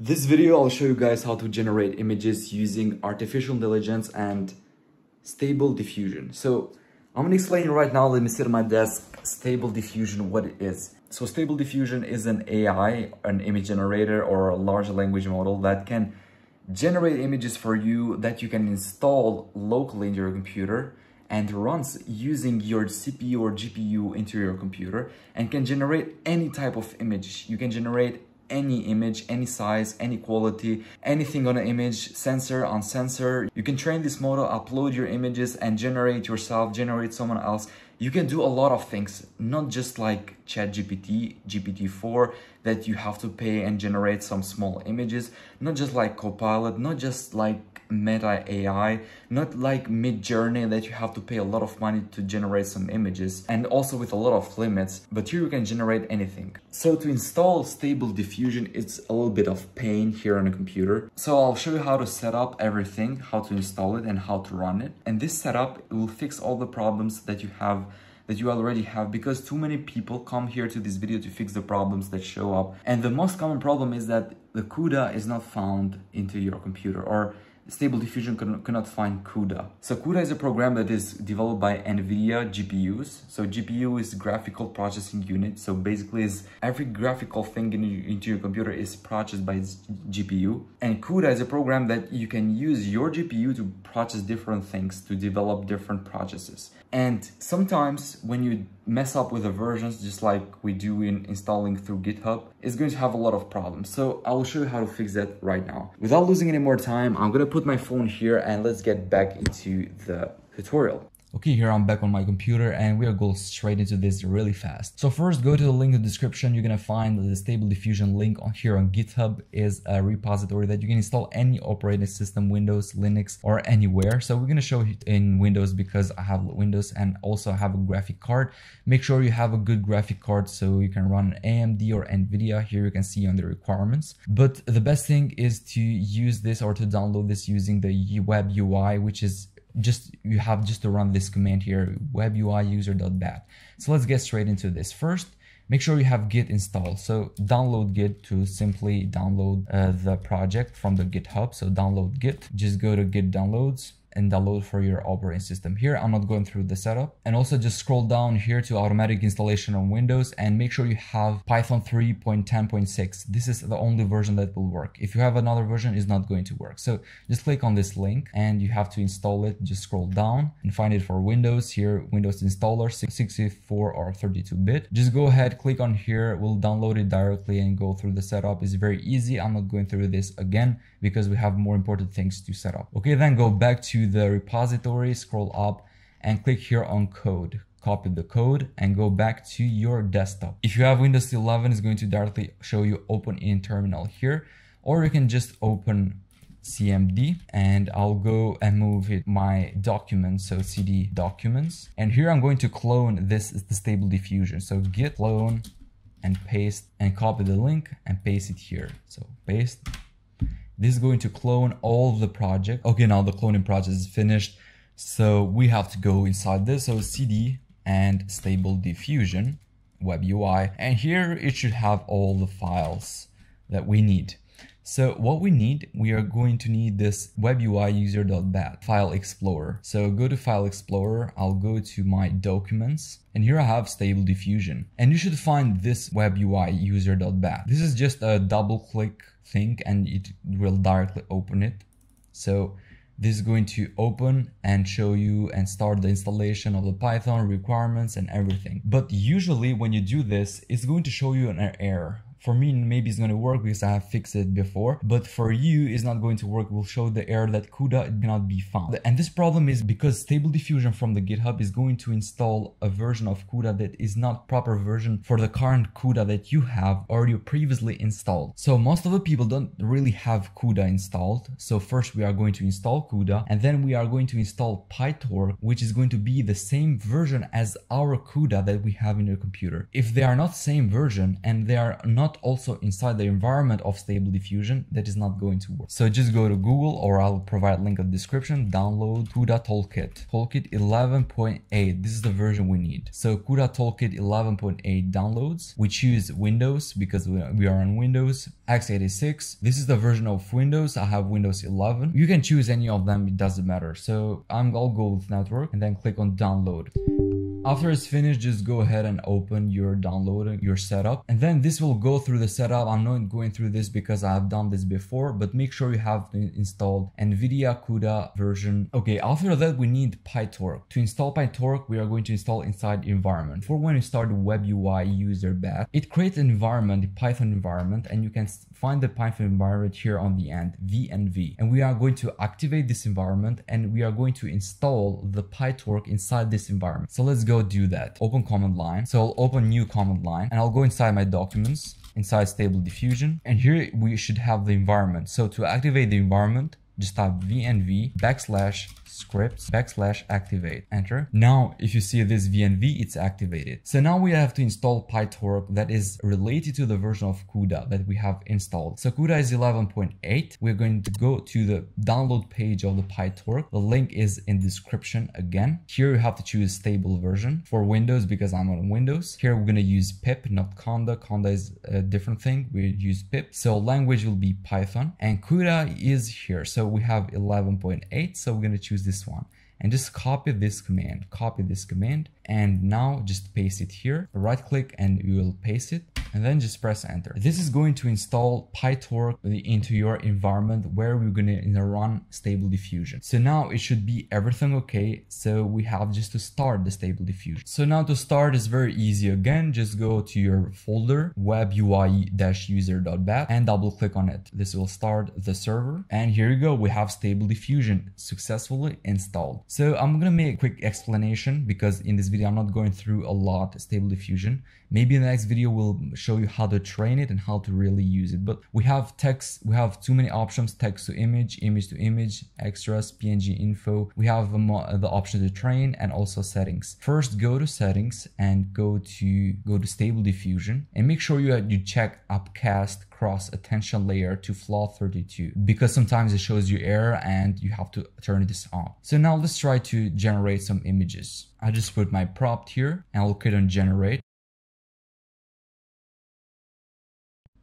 This video I'll show you guys how to generate images using artificial intelligence and stable diffusion. So I'm gonna explain right now. Let me sit at my desk. Stable diffusion, what it is. So stable diffusion is an AI, an image generator or a large language model that can generate images for you that you can install locally into your computer and runs using your CPU or GPU into your computer and can generate any type of image. You can generate any image, any size, any quality, anything on an image, sensor on sensor. You can train this model, upload your images and generate yourself, generate someone else. You can do a lot of things, not just like ChatGPT, GPT-4 that you have to pay and generate some small images, not just like Copilot, not just like Meta AI, not like Midjourney that you have to pay a lot of money to generate some images and also with a lot of limits, but here you can generate anything. So to install Stable Diffusion, it's a little bit of pain here on a computer. So I'll show you how to set up everything, how to install it and how to run it. And this setup will fix all the problems that you already have, because too many people come here to this video to fix the problems that show up. And the most common problem is that the CUDA is not found into your computer, or Stable Diffusion cannot find CUDA. So CUDA is a program that is developed by Nvidia GPUs. So GPU is graphical processing unit. So basically is every graphical thing into your computer is processed by its GPU. And CUDA is a program that you can use your GPU to process different things, to develop different processes. And sometimes when you mess up with the versions, just like we do in installing through GitHub, it's going to have a lot of problems. So I will show you how to fix that right now. Without losing any more time, I'm going to put my phone here and let's get back into the tutorial. Okay, here I'm back on my computer and we'll go straight into this really fast. So first, go to the link in the description. You're gonna find the Stable Diffusion link here on GitHub. Is a repository that you can install any operating system, Windows, Linux, or anywhere. So we're gonna show it in Windows because I have Windows and also have a graphic card. Make sure you have a good graphic card so you can run AMD or Nvidia. Here you can see on the requirements. But the best thing is to use this or to download this using the web UI, which is you have to run this command here, web UI user.bat. So let's get straight into this. First, make sure you have Git installed. So download Git to simply download the project from the GitHub. So download Git, just go to Git downloads and download for your operating system. Here, I'm not going through the setup. And also just scroll down here to automatic installation on Windows and make sure you have Python 3.10.6. This is the only version that will work. If you have another version, it's not going to work. So just click on this link and you have to install it. Just scroll down and find it for Windows. Here, Windows installer 64 or 32-bit. Just go ahead, click on here. We'll download it directly and go through the setup. It's very easy. I'm not going through this again because we have more important things to set up. Okay, then go back to the repository, scroll up and click here on code. Copy the code and go back to your desktop. If you have Windows 11, it's going to directly show you open in terminal here, or you can just open CMD and I'll go and move it my documents, so CD documents, and here I'm going to clone this is the Stable Diffusion. So git clone and paste and copy the link and paste it here. So paste. This is going to clone all of the project. Okay, now the cloning process is finished. So we have to go inside this. So CD and Stable Diffusion, web UI. And here it should have all the files that we need. So what we are going to need this web UI user.bat file explorer. So go to file explorer. I'll go to my documents and here I have Stable Diffusion and you should find this web UI user.bat. This is just a double click thing and it will directly open it. So this is going to open and show you and start the installation of the Python requirements and everything. But usually when you do this, it's going to show you an error. For me, maybe it's going to work because I have fixed it before, but for you, it's not going to work. It will show the error that CUDA cannot be found. And this problem is because Stable Diffusion from the GitHub is going to install a version of CUDA that is not proper version for the current CUDA that you have or you previously installed. So most of the people don't really have CUDA installed. So first we are going to install CUDA and then we are going to install PyTorch, which is going to be the same version as our CUDA that we have in your computer. If they are not same version and they are not not also inside the environment of Stable Diffusion, that is not going to work. So just go to Google, or I'll provide a link in the description, download CUDA Toolkit. Toolkit 11.8, this is the version we need. So CUDA Toolkit 11.8 downloads. We choose Windows because we are on Windows. x86, this is the version of Windows. I have Windows 11. You can choose any of them, it doesn't matter. So I'll go with network and then click on download. After it's finished, just go ahead and open your downloading, your setup. And then this will go through the setup. I'm not going through this because I have done this before, but make sure you have installed Nvidia CUDA version. Okay, after that, we need PyTorch. To install PyTorch, we are going to install inside environment. For when you start the web UI user batch, it creates an environment, the Python environment, and you can find the Python environment here on the end, VNV. And we are going to activate this environment and we are going to install the PyTorch inside this environment. So let's go do that. Open command line. So I'll open new command line and I'll go inside my documents, inside Stable Diffusion. And here we should have the environment. So to activate the environment, just type VNV /scripts /activate, enter. Now, if you see this VNV, it's activated. So now we have to install PyTorch that is related to the version of CUDA that we have installed. So CUDA is 11.8. We're going to go to the download page of the PyTorch. The link is in description again. Here you have to choose stable version for Windows because I'm on Windows. Here we're going to use pip, not conda. Conda is a different thing. We use pip. So language will be Python and CUDA is here. So we have 11.8. So we're going to choose this one and just copy this command, and now just paste it here. Right click and you will paste it and then just press enter. This is going to install PyTorch into your environment where we're going to run Stable Diffusion. So now it should be everything okay. So we have just to start the Stable Diffusion. So now to start is very easy. Again, just go to your folder web UI-user.bat and double click on it. This will start the server. And here you go. We have Stable Diffusion successfully installed. So I'm going to make a quick explanation because in this video, I'm not going through a lot Stable Diffusion. Maybe in the next video, we'll show you how to train it and how to really use it. But we have text, we have too many options: text to image to image, extras, PNG info. We have the option to train and also settings. First, go to settings and go to Stable Diffusion and make sure you check upcast cross attention layer to flaw 32 because sometimes it shows you error and you have to turn this on. So now let's try to generate some images. I just put my prompt here and I'll click on generate.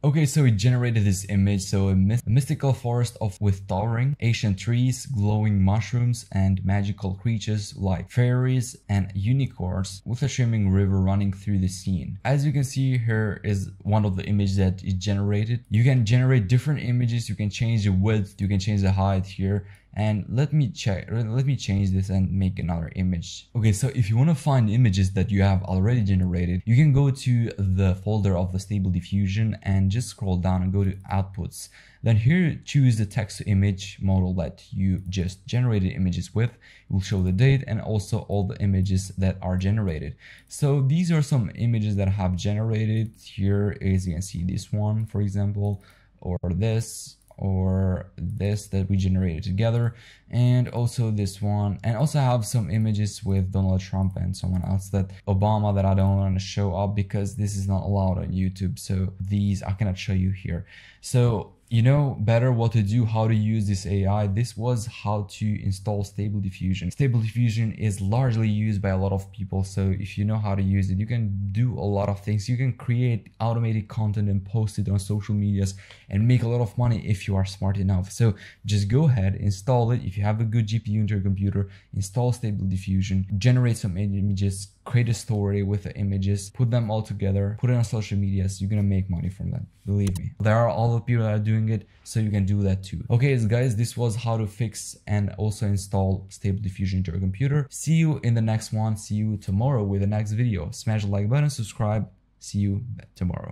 Okay, so it generated this image. So a mystical forest with towering ancient trees, glowing mushrooms, and magical creatures like fairies and unicorns with a shimmering river running through the scene. As you can see, here is one of the images that it generated. You can generate different images. You can change the width. You can change the height here. And let me change this and make another image. Okay, so if you want to find images that you have already generated, you can go to the folder of the Stable Diffusion and just scroll down and go to outputs. Then here, choose the text to image model that you just generated images with. It will show the date and also all the images that are generated. So these are some images that I have generated. Here, as you can see, this one, for example, or this, or this that we generated together, and also this one, and also I have some images with Donald Trump and someone else, that Obama, that I don't want to show up because this is not allowed on YouTube, so these I cannot show you here. So you know better what to do, how to use this AI. This was how to install Stable Diffusion. Stable Diffusion is largely used by a lot of people, so if you know how to use it, you can do a lot of things. You can create automated content and post it on social medias and make a lot of money if you are smart enough. So just go ahead, install it. If you have a good GPU in your computer, install Stable Diffusion, generate some images, create a story with the images, put them all together, put it on social medias. You're gonna make money from that, believe me. There are all the people that are doing it, so you can do that too. Okay guys, this was how to fix and also install Stable Diffusion into your computer. See you in the next one. See you tomorrow with the next video. Smash the like button, subscribe. See you tomorrow.